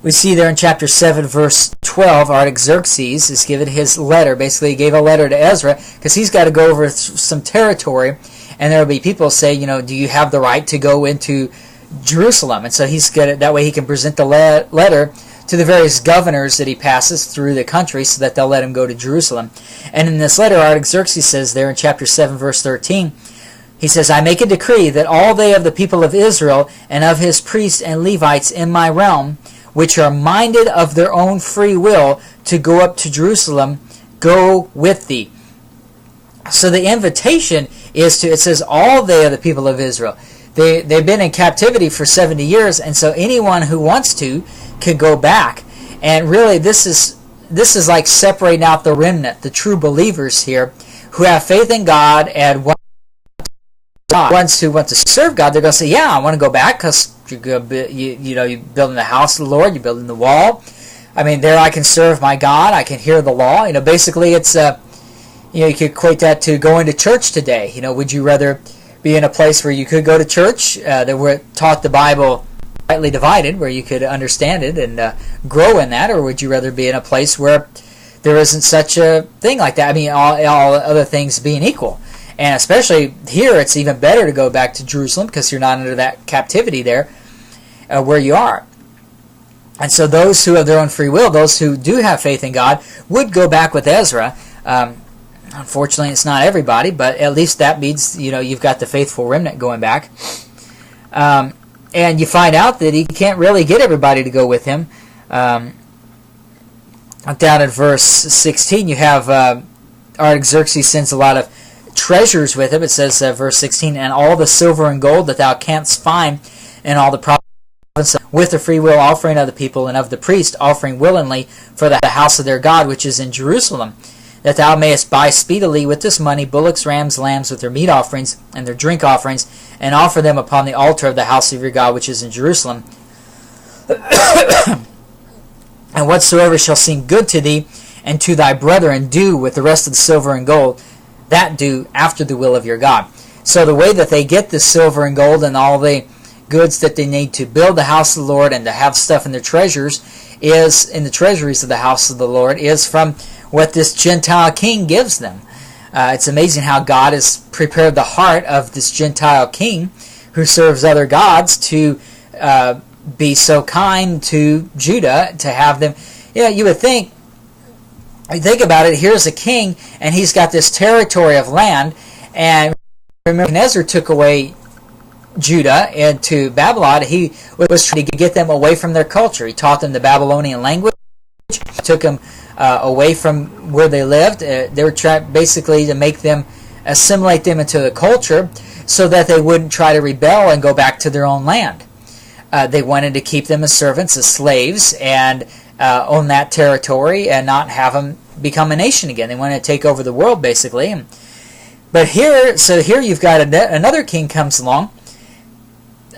We see there in chapter 7, verse 12, Artaxerxes is given his letter. Basically, he gave a letter to Ezra because he's got to go over some territory, and there will be people say, do you have the right to go into Jerusalem? And so he's got it, that way he can present the letter to the various governors that he passes through the country so that they'll let him go to Jerusalem. And in this letter, Artaxerxes says there in chapter 7, verse 13, he says, I make a decree that all they of the people of Israel and of his priests and Levites in my realm, which are minded of their own free will to go up to Jerusalem, go with thee. So the invitation is it says all they of the people of Israel. They've been in captivity for 70 years, and so anyone who wants to can go back. And really this is like separating out the remnant, the true believers here, who have faith in God and ones who want to serve God. They're going to say, yeah, I want to go back because you're building the house of the Lord, you're building the wall. I mean, there I can serve my God, I can hear the law. Basically it's you could equate that to going to church today. Would you rather be in a place where you could go to church, that were taught the Bible rightly divided, where you could understand it and grow in that, or would you rather be in a place where there isn't such a thing like that? I mean, all other things being equal. And especially here, it's even better to go back to Jerusalem because you're not under that captivity there where you are. And so those who have their own free will, those who do have faith in God, would go back with Ezra. Unfortunately, it's not everybody, but at least that means you've got the faithful remnant going back. And you find out that he can't really get everybody to go with him. Down in verse 16, you have Artaxerxes sends a lot of treasures with him. It says, verse 16, and all the silver and gold that thou canst find in all the provinces, with the free will offering of the people and of the priest, offering willingly for the house of their God, which is in Jerusalem, that thou mayest buy speedily with this money bullocks, rams, lambs, with their meat offerings and their drink offerings, and offer them upon the altar of the house of your God, which is in Jerusalem. And whatsoever shall seem good to thee and to thy brethren, do with the rest of the silver and gold, that do after the will of your God. So the way that they get the silver and gold and all the goods that they need to build the house of the Lord and to have stuff in their treasures is in the treasuries of the house of the Lord is from what this Gentile king gives them. It's amazing how God has prepared the heart of this Gentile king who serves other gods to be so kind to Judah, to have them. You would think, about it, here's a king, and he's got this territory of land, and remember when Ezra took away Judah into Babylon, he was trying to get them away from their culture. He taught them the Babylonian language, took them away from where they lived. They were trying basically to make them, assimilate them into the culture so that they wouldn't try to rebel and go back to their own land. They wanted to keep them as servants, as slaves, and own that territory and not have them become a nation again. They wanted to take over the world, basically. But here you've got another king comes along,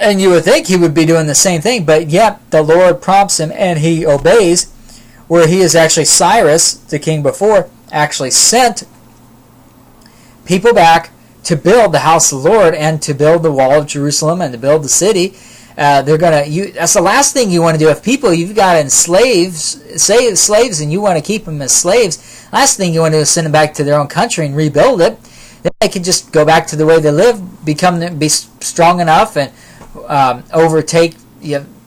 and you would think he would be doing the same thing, but yet the Lord prompts him and he obeys, where he is actually Cyrus, the king before, actually sent people back to build the house of the Lord and to build the wall of Jerusalem and to build the city. That's the last thing you want to do. If people you've got slaves and you want to keep them as slaves, last thing you want to do is send them back to their own country and rebuild it. Then they can just go back to the way they live, be strong enough and overtake,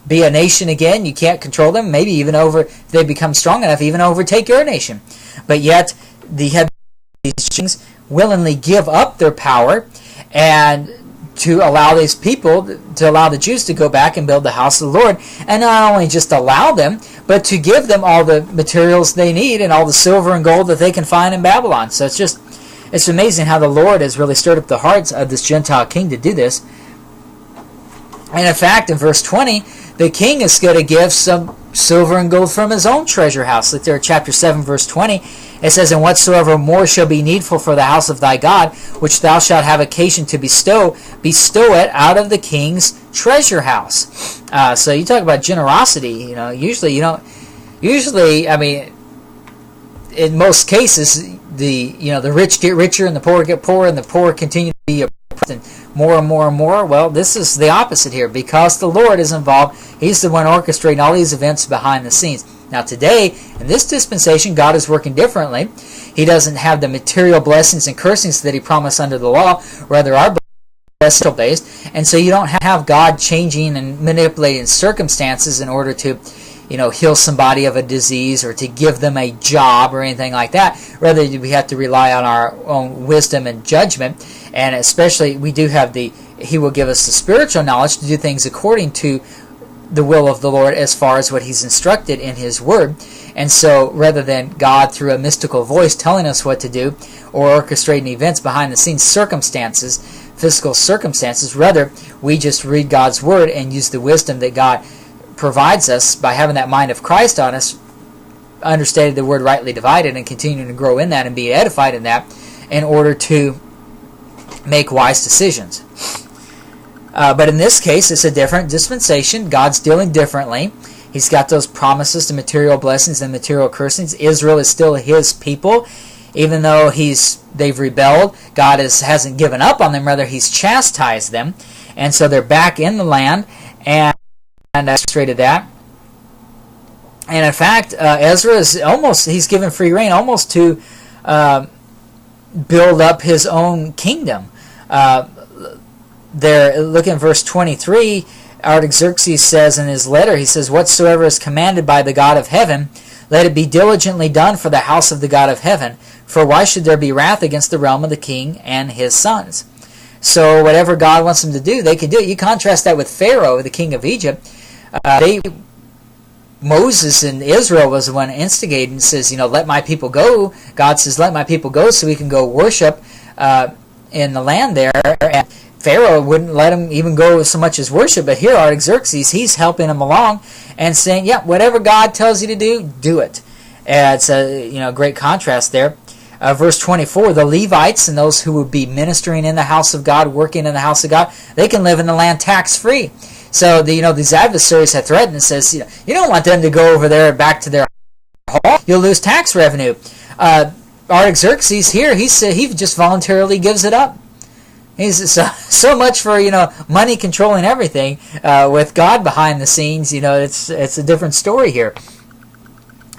be a nation again. You can't control them. Maybe even if they become strong enough, even overtake your nation. But yet these kings willingly give up their power and to allow these people, to allow the Jews to go back and build the house of the Lord, and not only just allow them, but to give them all the materials they need and all the silver and gold that they can find in Babylon. So it's amazing how the Lord has really stirred up the hearts of this Gentile king to do this. And in fact, in verse 20, the king is going to give some silver and gold from his own treasure house. Look there at chapter 7, verse 20. It says, and whatsoever more shall be needful for the house of thy God, which thou shalt have occasion to bestow it out of the king's treasure house. So you talk about generosity. Usually, I mean, in most cases, the rich get richer and the poor get poorer, and the poor continue to be and more and more and more. Well, this is the opposite here. Because the Lord is involved, He's the one orchestrating all these events behind the scenes. Now today, in this dispensation, God is working differently. He doesn't have the material blessings and cursings that He promised under the law. Rather, our blessings are based. And so you don't have God changing and manipulating circumstances in order to heal somebody of a disease or to give them a job or anything like that. Rather, we have to rely on our own wisdom and judgment. And especially, we do have He will give us the spiritual knowledge to do things according to the will of the Lord as far as what He's instructed in His Word. And so, rather than God through a mystical voice telling us what to do or orchestrating events behind the scenes physical circumstances, rather, we just read God's Word and use the wisdom that God provides us by having that mind of Christ on us, understanding the Word rightly divided and continuing to grow in that and be edified in that in order to make wise decisions. But in this case, it's a different dispensation. God's dealing differently. He's got those promises to material blessings and material cursings. Israel is still His people. Even though they've rebelled, God hasn't given up on them. Rather, He's chastised them. And so they're back in the land, and illustrated that. And in fact, Ezra he's given free rein almost to build up his own kingdom. There, look in verse 23, Artaxerxes says in his letter, he says, "Whatsoever is commanded by the God of heaven, let it be diligently done for the house of the God of heaven. For why should there be wrath against the realm of the king and his sons?" So whatever God wants them to do, they can do it. You contrast that with Pharaoh, the king of Egypt. Moses and Israel was the one instigating and says, let my people go. God says, let my people go so we can go worship in the land there. And Pharaoh wouldn't let him even go so much as worship. But here Artaxerxes, he's helping him along and saying, whatever God tells you to do, do it. It's a great contrast there. Verse 24, the Levites and those who would be ministering in the house of God, working in the house of God, they can live in the land tax-free. So these adversaries have threatened and says, you don't want them to go over there back to their hall. You'll lose tax revenue. Artaxerxes here, he just voluntarily gives it up. He's so much for money controlling everything. With God behind the scenes, it's a different story here.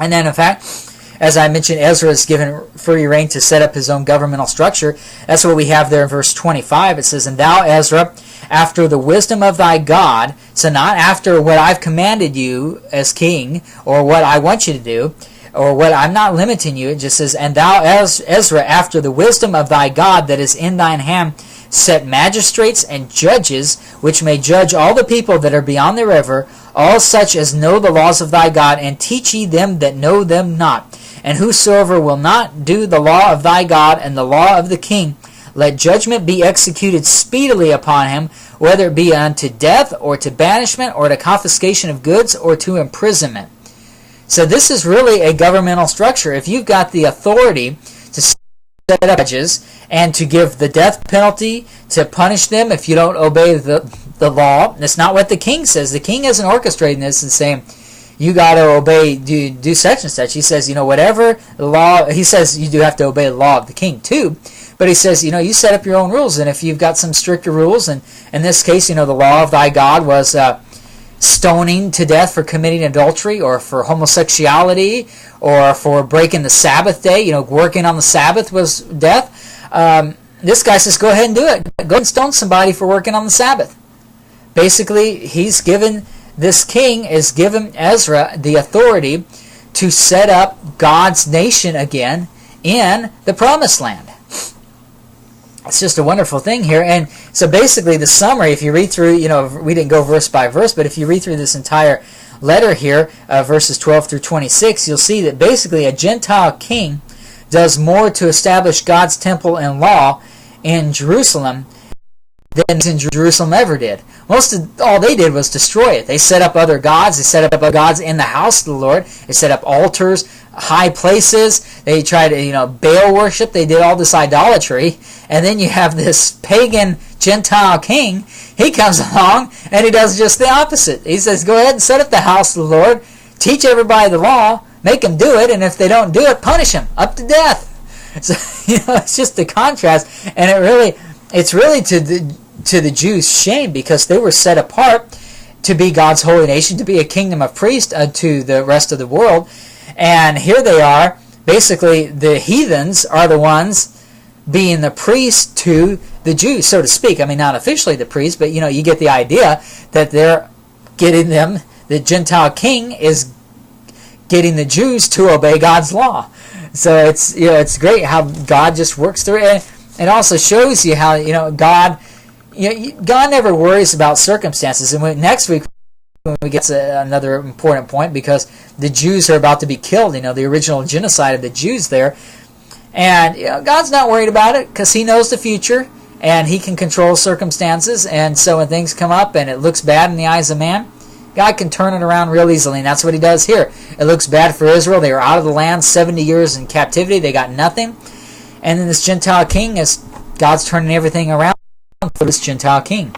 And then in fact, as I mentioned, Ezra is given free rein to set up his own governmental structure. That's what we have there in verse 25. It says, "And thou, Ezra, after the wisdom of thy God," so not after what I've commanded you as king, or what I want you to do, or what I'm not limiting you. It just says, "And thou, Ezra, after the wisdom of thy God that is in thine hand, set magistrates and judges, which may judge all the people that are beyond the river, all such as know the laws of thy God, and teach ye them that know them not. And whosoever will not do the law of thy God and the law of the king, let judgment be executed speedily upon him, whether it be unto death, or to banishment, or to confiscation of goods, or to imprisonment." So this is really a governmental structure. If you've got the authority to set up judges and to give the death penalty, to punish them if you don't obey the law, that's not what the king says. The king isn't orchestrating this and saying, you got to obey, do such and such. He says, whatever the law, he says you do have to obey the law of the king too. But he says, you set up your own rules. And if you've got some stricter rules, and in this case, the law of thy God was stoning to death for committing adultery, or for homosexuality, or for breaking the Sabbath day, working on the Sabbath was death. This guy says, go ahead and do it. Go ahead and stone somebody for working on the Sabbath. Basically, this king is given Ezra the authority to set up God's nation again in the promised land. It's just a wonderful thing here. And so basically the summary, if you read through, we didn't go verse by verse, but if you read through this entire letter here, verses 12 through 26, you'll see that basically a Gentile king does more to establish God's temple and law in Jerusalem than in Jerusalem ever did. All they did was destroy it. They set up other gods. They set up other gods in the house of the Lord. They set up altars, high places. They tried to, Baal worship. They did all this idolatry. And then you have this pagan Gentile king. He comes along and he does just the opposite. He says, go ahead and set up the house of the Lord. Teach everybody the law. Make them do it. And if they don't do it, punish them up to death. So, it's just a contrast. And it really it's really to the Jews' shame, because they were set apart to be God's holy nation, to be a kingdom of priests to the rest of the world. And here they are, basically the heathens are the ones being the priests to the Jews, so to speak. I mean, not officially the priests, but you get the idea that they're getting them, the Gentile king is getting the Jews to obey God's law. So it's great how God just works through it. It also shows you how God never worries about circumstances. And next week when we get to another important point, because the Jews are about to be killed, the original genocide of the Jews there. And God's not worried about it, because He knows the future and He can control circumstances. And so when things come up and it looks bad in the eyes of man, God can turn it around real easily, and that's what He does here. It looks bad for Israel. They were out of the land 70 years in captivity. They got nothing. And then this Gentile king, God's turning everything around for this Gentile king.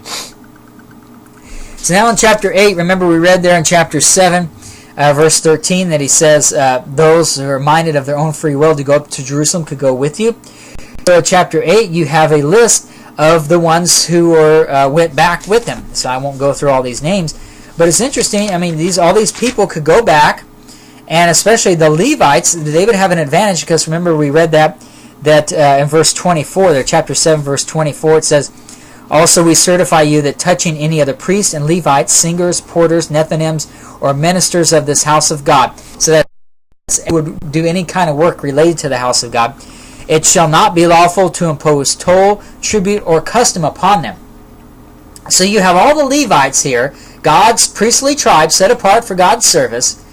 So now in chapter 8, remember we read there in chapter 7, verse 13, that He says, those who are minded of their own free will to go up to Jerusalem could go with you. So in chapter 8, you have a list of the ones who went back with Him. So I won't go through all these names. But it's interesting. I mean, all these people could go back, and especially the Levites, they would have an advantage, because remember we read that in verse 24, there, chapter 7, verse 24, it says, also we certify you that touching any of the priests and Levites, singers, porters, Nethinims, or ministers of this house of God, so that would do any kind of work related to the house of God, it shall not be lawful to impose toll, tribute, or custom upon them. So you have all the Levites here, God's priestly tribe set apart for God's service,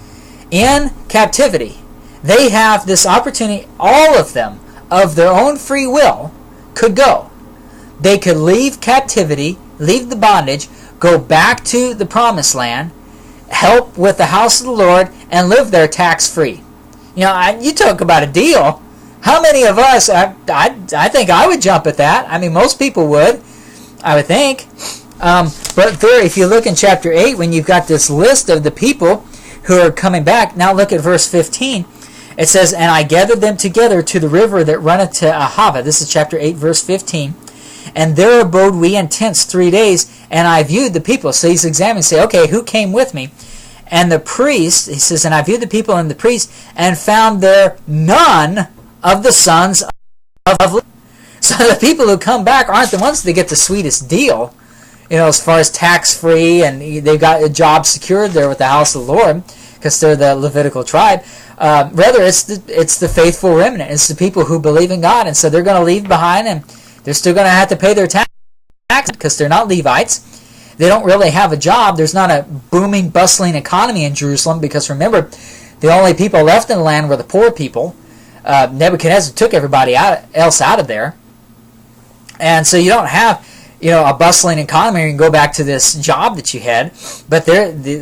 in captivity. They have this opportunity, all of them, of their own free will, could go. They could leave captivity, leave the bondage, go back to the promised land, help with the house of the Lord, and live there tax-free. You talk about a deal. How many of us, I think I would jump at that. I mean, most people would, I would think. But there, if you look in chapter 8, when you've got this list of the people who are coming back, now look at verse 15. It says, and I gathered them together to the river that runneth to Ahava. This is chapter 8, verse 15. And there abode we in tents 3 days, and I viewed the people. So he's examining, say, okay, who came with me? And the priest, he says, and I viewed the people and the priest, and found there none of the sons of Levi. So the people who come back aren't the ones that get the sweetest deal, as far as tax-free, and they've got a job secured there with the house of the Lord, because they're the Levitical tribe. Rather, it's the faithful remnant. It's the people who believe in God, and so they're going to leave behind, and they're still going to have to pay their taxes because they're not Levites. They don't really have a job. There's not a booming, bustling economy in Jerusalem, because remember, the only people left in the land were the poor people. Nebuchadnezzar took everybody else out of there, and so you don't have a bustling economy. You can go back to this job that you had, but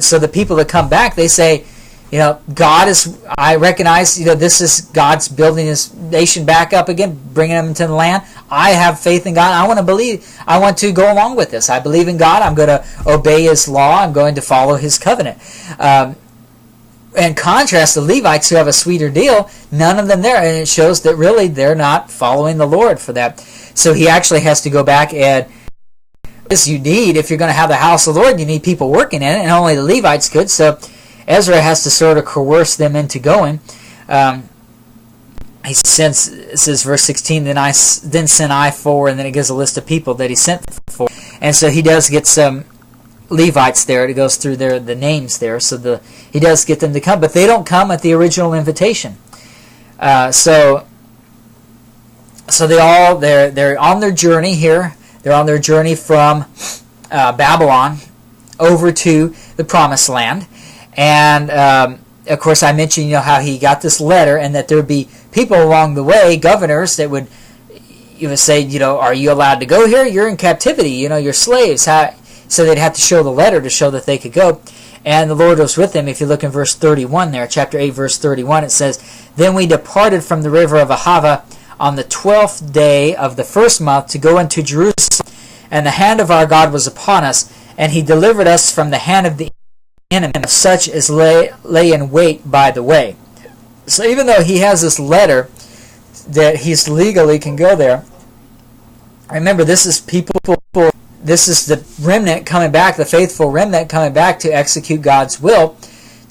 so the people that come back, they say, God is, I recognize, this is God's building His nation back up again, bringing them into the land. I have faith in God. I want to go along with this. I believe in God. I'm going to obey His law. I'm going to follow His covenant. In contrast, the Levites, who have a sweeter deal, none of them there, and it shows that really they're not following the Lord for that. So he actually has to go back, and this you need, if you're going to have the house of the Lord, you need people working in it, and only the Levites could. So Ezra has to sort of coerce them into going. He sends, it says verse 16, then sent I for, and then it gives a list of people that he sent for. And so he does get some Levites there. It goes through the names there. So he does get them to come, but they don't come at the original invitation. So they're on their journey here. They're on their journey from Babylon over to the Promised Land. And of course, I mentioned how he got this letter, and that there would be people along the way, governors, that would say, are you allowed to go here? You're in captivity. You're slaves. So they'd have to show the letter to show that they could go. And the Lord was with them. If you look in verse 31 there, chapter 8, verse 31, it says, then we departed from the river of Ahava on the 12th day of the first month to go into Jerusalem, and the hand of our God was upon us, and he delivered us from the hand of the enemy, such as lay in wait by the way. So even though he has this letter that he's legally can go there, Remember, this is people. This is the remnant coming back, the faithful remnant coming back to execute God's will,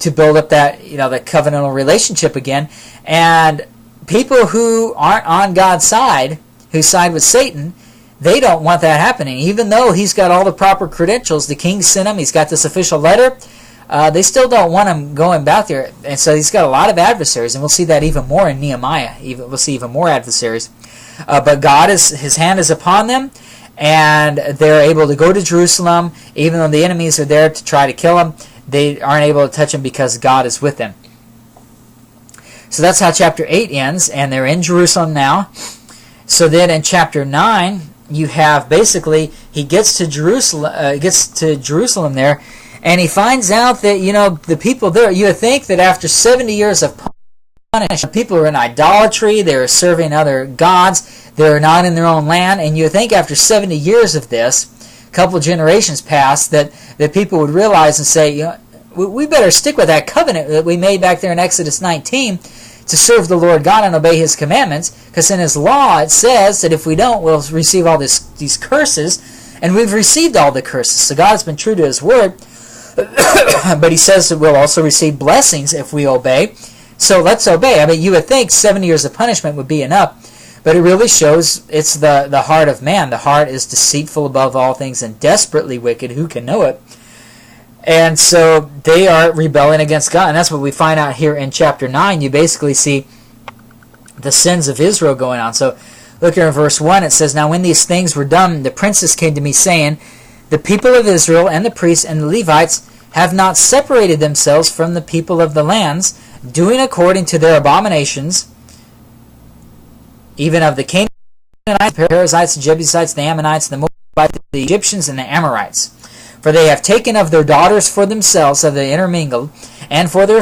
to build up that, the covenantal relationship again. And people who aren't on God's side, who side with Satan, they don't want that happening. Even though he's got all the proper credentials, the king sent him, he's got this official letter, they still don't want him going back there. And so he's got a lot of adversaries, and we'll see that even more in Nehemiah. We'll see even more adversaries. But God, his hand is upon them, and they're able to go to Jerusalem. Even though the enemies are there to try to kill them, they aren't able to touch them because God is with them. So that's how chapter 8 ends, and they're in Jerusalem now. So then in chapter 9, you have basically, he gets to Jerusalem there, and he finds out that, the people there, you would think that after 70 years of punishment, people are in idolatry, they're serving other gods, they're not in their own land, and you would think after 70 years of this, a couple of generations passed, that people would realize and say, we better stick with that covenant that we made back there in Exodus 19 to serve the Lord God and obey His commandments, because in His law it says that if we don't, we'll receive all these curses, and we've received all the curses. So God has been true to His word, but He says that we'll also receive blessings if we obey. So let's obey. I mean, you would think 70 years of punishment would be enough, but it really shows it's the heart of man. The heart is deceitful above all things and desperately wicked. Who can know it? And so they are rebelling against God. And that's what we find out here in chapter 9. You basically see the sins of Israel going on. So look here in verse 1. It says, "Now when these things were done, the princes came to me, saying, The people of Israel and the priests and the Levites have not separated themselves from the people of the lands, doing according to their abominations, even of the Canaanites, the Perizzites, the Jebusites, the Ammonites, the Moabites, the Egyptians, and the Amorites. For they have taken of their daughters for themselves, of the intermingled, and for their